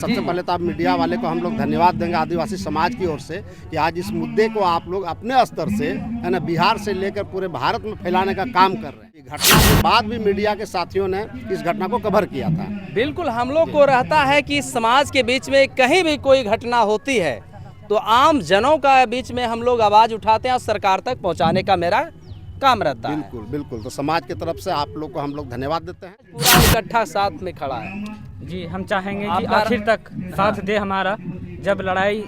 सबसे पहले तो आप मीडिया वाले को हम लोग धन्यवाद देंगे आदिवासी समाज की ओर से कि आज इस मुद्दे को आप लोग अपने स्तर से है ना बिहार से लेकर पूरे भारत में फैलाने का काम कर रहे हैं। घटना के बाद भी मीडिया के साथियों ने इस घटना को कवर किया था। बिल्कुल, हम लोग को रहता है कि समाज के बीच में कहीं भी कोई घटना होती है तो आम जनों का बीच में हम लोग आवाज़ उठाते हैं और सरकार तक पहुँचाने का मेरा काम रहता है। बिल्कुल बिल्कुल, तो समाज की तरफ से आप लोग को हम लोग धन्यवाद देते हैं। पूरा इकट्ठा साथ में खड़ा है। जी, हम चाहेंगे कि आखिर तक साथ दे हमारा। जब लड़ाई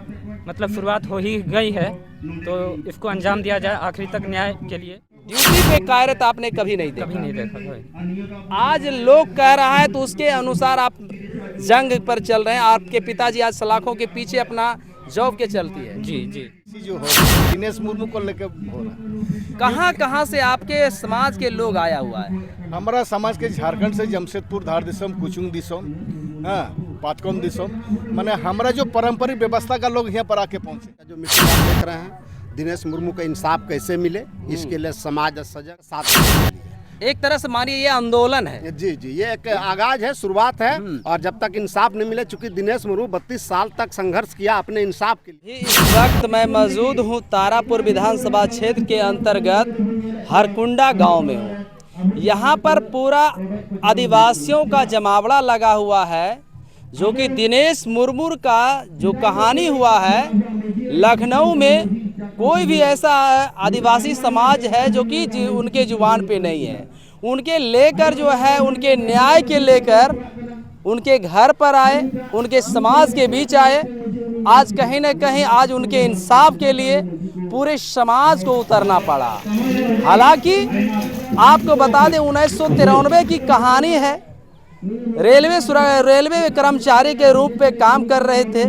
मतलब शुरुआत हो ही गई है तो इसको अंजाम दिया जाए आखिरी तक न्याय के लिए। ड्यूटी पे कार्यरत आपने कभी नहीं देखा? कभी नहीं देखा भाई। आज लोग कह रहा है तो उसके अनुसार आप जंग पर चल रहे हैं। आपके पिताजी आज सलाखों के पीछे अपना जॉब के चलती है। जी जी, जो हो दिनेश मुर्मू को लेकर हो रहा है। कहाँ से आपके समाज के लोग आया हुआ है? हमारा समाज के झारखंड से जमशेदपुर धार दिसम कुचुंग दिसम पातकोम दिसम माने हमारा जो पारंपरिक व्यवस्था का लोग यहाँ पर आके पहुँचे। जो मीटिंग आप देख रहे हैं दिनेश मुर्मू का इंसाफ कैसे मिले इसके लिए समाज सजग साथ एक तरह से मानिए ये आंदोलन है। जी जी, ये एक आगाज है, शुरुआत है। और जब तक इंसाफ नहीं मिले, चूंकि दिनेश मुर्मू 32 साल तक संघर्ष किया अपने इंसाफ के लिए। इस वक्त मैं मौजूद हूँ तारापुर विधानसभा क्षेत्र के अंतर्गत हरकुंडा गांव में हूँ। यहाँ पर पूरा आदिवासियों का जमावड़ा लगा हुआ है जो कि दिनेश मुर्मू का जो कहानी हुआ है लखनऊ में कोई भी ऐसा आदिवासी समाज है जो कि उनके जुबान पे नहीं है। उनके लेकर जो है उनके न्याय के लेकर उनके घर पर आए, उनके समाज के बीच आए। आज कहीं न कहीं आज उनके इंसाफ के लिए पूरे समाज को उतरना पड़ा। हालांकि आपको बता दें 1993 की कहानी है। रेलवे कर्मचारी के रूप में काम कर रहे थे।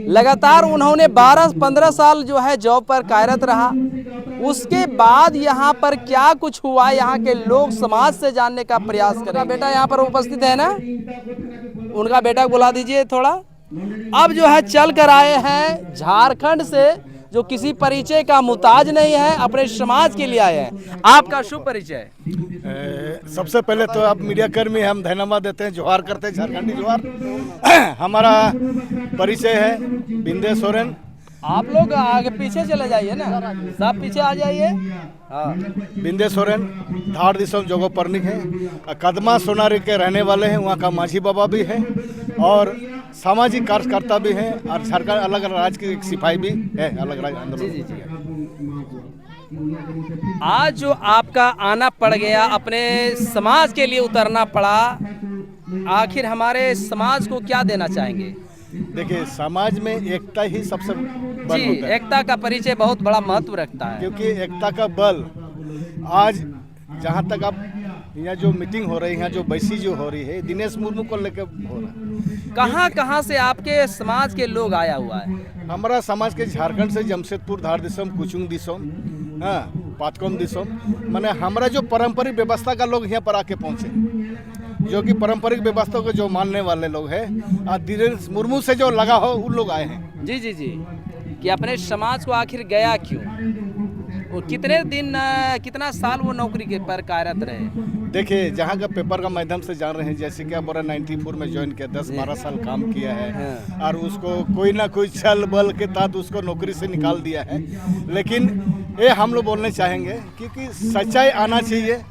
लगातार उन्होंने 12-15 साल जो है जॉब पर कार्यरत रहा। उसके बाद यहाँ पर क्या कुछ हुआ यहाँ के लोग समाज से जानने का प्रयास करें। बेटा यहाँ पर उपस्थित है ना, उनका बेटा को बुला दीजिए थोड़ा। अब जो है चल कर आए हैं झारखंड से, जो किसी परिचय का मुताज नहीं है, अपने समाज के लिए आए हैं। आपका शुभ परिचय? सबसे पहले तो आप मीडिया कर्मी हम धन्यवाद देते हैं, जोहार करते हैं, झारखंडी जोहार। हमारा परिचय है बिंदे सोरेन। आप लोग आगे पीछे चले जाइए ना, सब पीछे आ जाइए। हाँ, बिंदे सोरेन धार दिसम जोगो परनिक है, कदमा सोनारी के रहने वाले हैं। वहाँ का माझी बाबा भी है और सामाजिक कार्यकर्ता भी हैं और झारखंड अलग अलग राज्य के सिपाही भी है, अलग राज्य आंदोलन। आज जो आपका आना पड़ गया, अपने समाज के लिए उतरना पड़ा, आखिर हमारे समाज को क्या देना चाहेंगे? देखिए, समाज में एकता ही सबसे बल जी, होता है। एकता का परिचय बहुत बड़ा महत्व रखता है, क्योंकि एकता का बल आज जहाँ तक आप यहाँ जो मीटिंग हो रही है, यहाँ जो बैसी जो हो रही है, दिनेश मुर्मू को लेकर हो रहा है। कहाँ से आपके समाज के लोग आया हुआ है? हमारा समाज के झारखंड से जमशेदपुर धार दिसम कुचुंग दिसम पातकोम दिसम माने हमारा जो पारंपरिक व्यवस्था का लोग यहाँ पर आके पहुँचे, जो कि पारंपरिक व्यवस्था को जो मानने वाले लोग हैं और दिनेश मुर्मू से जो लगा हो उन लोग आए हैं। जी जी जी, कि अपने समाज को आखिर गया क्यों? वो कितने दिन कितना साल वो नौकरी के पर कार्यरत रहे? देखिए, जहाँ का पेपर का माध्यम से जान रहे हैं, जैसे कि बोरा 94 में ज्वाइन किया, 10-12 साल काम किया है और उसको कोई ना कोई छल बल के तहत उसको नौकरी से निकाल दिया है। लेकिन ये हम लोग बोलने चाहेंगे क्योंकि सच्चाई आना चाहिए।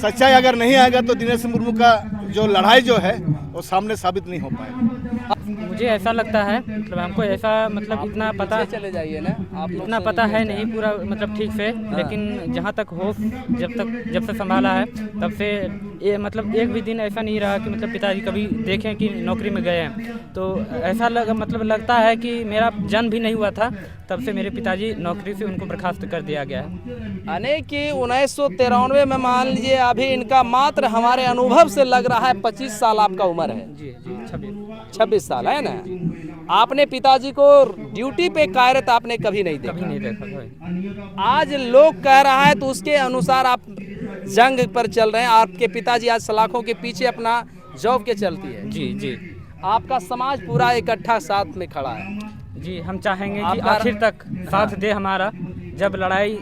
सच्चाई अगर नहीं आएगा तो दिनेश मुर्मू का जो लड़ाई जो है वो सामने साबित नहीं हो पाएगा। मुझे ऐसा लगता है, मतलब हमको ऐसा मतलब इतना पता चले जाइए ना, आप इतना पता है नहीं पूरा मतलब ठीक से, लेकिन जहाँ तक हो जब से संभाला है तब से ये मतलब एक भी दिन ऐसा नहीं रहा कि मतलब पिताजी कभी देखें कि नौकरी में गए हैं। तो ऐसा लगता है कि मेरा जन्म भी नहीं हुआ था तब से मेरे पिताजी नौकरी से उनको बर्खास्त कर दिया गया है। यानी कि 1993 में मान लीजिए, अभी इनका मात्र हमारे अनुभव से लग रहा है 25 साल आपका उम्र है। जी जी, 26 साल है ना। आपने पिताजी को ड्यूटी पे कार्यरत आपने कभी नहीं देखा? कभी नहीं देखा भाई। आज लोग कह रहा है तो उसके अनुसार आप जंग पर चल रहे हैं। आपके पिताजी आज सलाखों के पीछे अपना जॉब के चलती है। जी जी, आपका समाज पूरा इकट्ठा साथ में खड़ा है। जी, हम चाहेंगे कि आखिर तक साथ दे हमारा। जब लड़ाई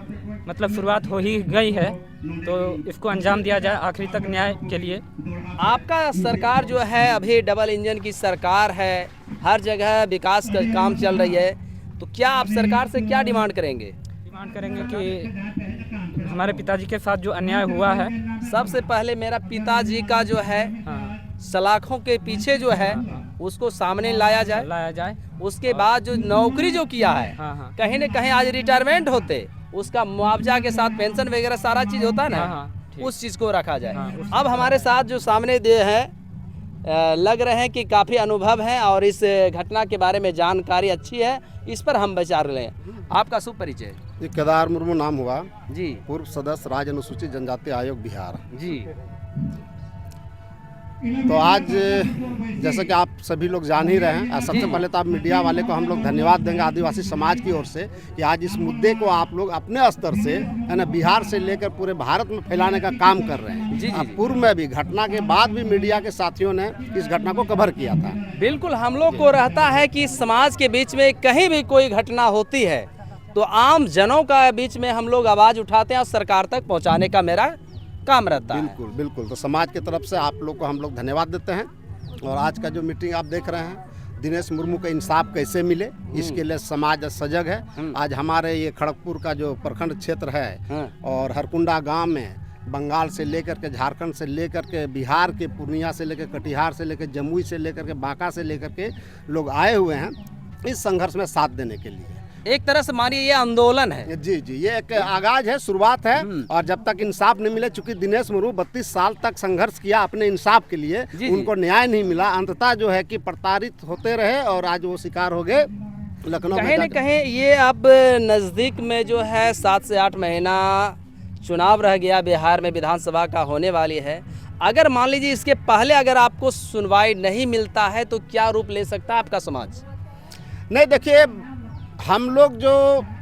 मतलब शुरुआत हो ही गई है तो इसको अंजाम दिया जाए आखिरी तक न्याय के लिए। आपका सरकार जो है अभी डबल इंजन की सरकार है, हर जगह विकास का काम चल रही है, तो क्या आप सरकार से क्या डिमांड करेंगे? डिमांड करेंगे कि हमारे पिताजी के साथ जो अन्याय हुआ है, सबसे पहले मेरा पिताजी का जो है हाँ, सलाखों के पीछे जो है उसको सामने लाया जाए। उसके बाद जो नौकरी जो किया है, हाँ। कहीं न कहीं आज रिटायरमेंट होते उसका मुआवजा के साथ पेंशन वगैरह सारा चीज़ होता है ना, हाँ, ठीक। उस चीज़ को रखा जाए। हाँ, अब हमारे साथ जो सामने दे हैं लग रहे हैं कि काफ़ी अनुभव है और इस घटना के बारे में जानकारी अच्छी है, इस पर हम विचार लें। आपका शुभ परिचय? ये केदार मुर्मू नाम हुआ, जी पूर्व सदस्य राज्य अनुसूचित जनजाति आयोग बिहार। जी। तो आज जैसा कि आप सभी लोग जान ही रहे हैं, सबसे पहले तो आप मीडिया वाले को हम लोग धन्यवाद देंगे आदिवासी समाज की ओर से कि आज इस मुद्दे को आप लोग अपने स्तर से है ना बिहार से लेकर पूरे भारत में फैलाने का काम कर रहे हैं। जी, जी, अब जी। पूर्व में भी घटना के बाद भी मीडिया के साथियों ने इस घटना को कवर किया था। बिल्कुल, हम लोग को रहता है कि समाज के बीच में कहीं भी कोई घटना होती है तो आम जनों का बीच में हम लोग आवाज़ उठाते हैं और सरकार तक पहुंचाने का मेरा काम रहता है। बिल्कुल बिल्कुल। तो समाज की तरफ से आप लोग को हम लोग धन्यवाद देते हैं। और आज का जो मीटिंग आप देख रहे हैं, दिनेश मुर्मू का इंसाफ कैसे मिले इसके लिए समाज सजग है। आज हमारे ये खड़गपुर का जो प्रखंड क्षेत्र है और हरकुंडा गांव में बंगाल से लेकर के, झारखंड से लेकर के, बिहार के पूर्णिया से लेकर कटिहार से लेकर, जमुई से लेकर के, बांका से लेकर के लोग आए हुए हैं इस संघर्ष में साथ देने के लिए। एक तरह से मानिए ये आंदोलन है। जी जी, ये एक आगाज है, शुरुआत है। और जब तक इंसाफ नहीं मिले, चूंकि दिनेश मुर्मू 32 साल तक संघर्ष किया अपने इंसाफ के लिए, जी। उनको न्याय नहीं मिला, अंततः जो है कि प्रताड़ित होते रहे और आज वो शिकार हो गए लखनऊ कहीं न में। कहीं ये अब नज़दीक में जो है 7 से 8 महीना चुनाव रह गया, बिहार में विधानसभा का होने वाली है। अगर मान लीजिए इसके पहले अगर आपको सुनवाई नहीं मिलता है तो क्या रूप ले सकता है आपका समाज? नहीं, देखिए, हम लोग जो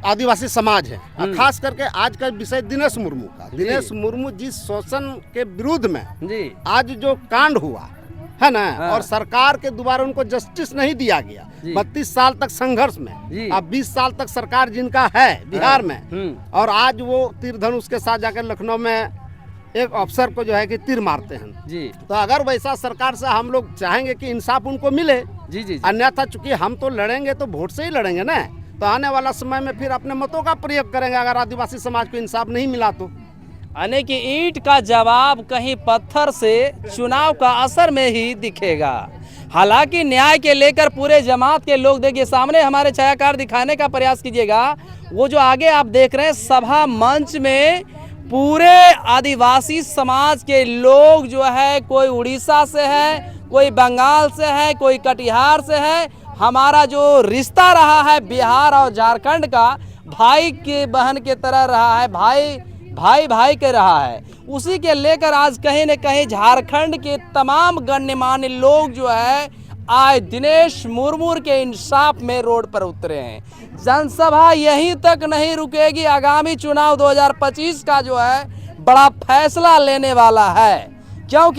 आदिवासी समाज है, खास करके आज का विषय दिनेश मुर्मू का, दिनेश मुर्मू जिस शोषण के विरुद्ध में जी आज जो कांड हुआ है ना, हाँ। और सरकार के द्वारा उनको जस्टिस नहीं दिया गया, 32 साल तक संघर्ष जी। में, अब 20 साल तक सरकार जिनका है बिहार में, और आज वो तीर धनुष के साथ जाकर लखनऊ में एक अफसर को जो है कि तीर मारते हैं जी तो अगर वैसा सरकार से हम लोग चाहेंगे कि इंसाफ उनको मिले, जी जी, जी। अन्यथा चूंकि हम तो लड़ेंगे तो वोट से ही लड़ेंगे ना, तो आने वाला समय में फिर अपने मतों का प्रयोग करेंगे अगर आदिवासी समाज को इंसाफ नहीं मिला तो। यानी कि ईंट का जवाब कहीं पत्थर से चुनाव का असर में ही दिखेगा। हालांकि न्याय के लेकर पूरे जमात के लोग, देखिए सामने हमारे छायाकार दिखाने का प्रयास कीजिएगा, वो जो आगे आप देख रहे हैं सभा मंच में पूरे आदिवासी समाज के लोग जो है, कोई उड़ीसा से है, कोई बंगाल से है, कोई कटिहार से है। हमारा जो रिश्ता रहा है बिहार और झारखंड का, भाई के बहन के तरह रहा है, भाई के रहा है, उसी के लेकर आज कहीं न कहीं झारखंड के तमाम गण्यमान्य लोग जो है आज दिनेश मुर्मू के इंसाफ में रोड पर उतरे हैं। जनसभा यहीं तक नहीं रुकेगी, आगामी चुनाव 2025 का जो है बड़ा फैसला लेने वाला है, क्योंकि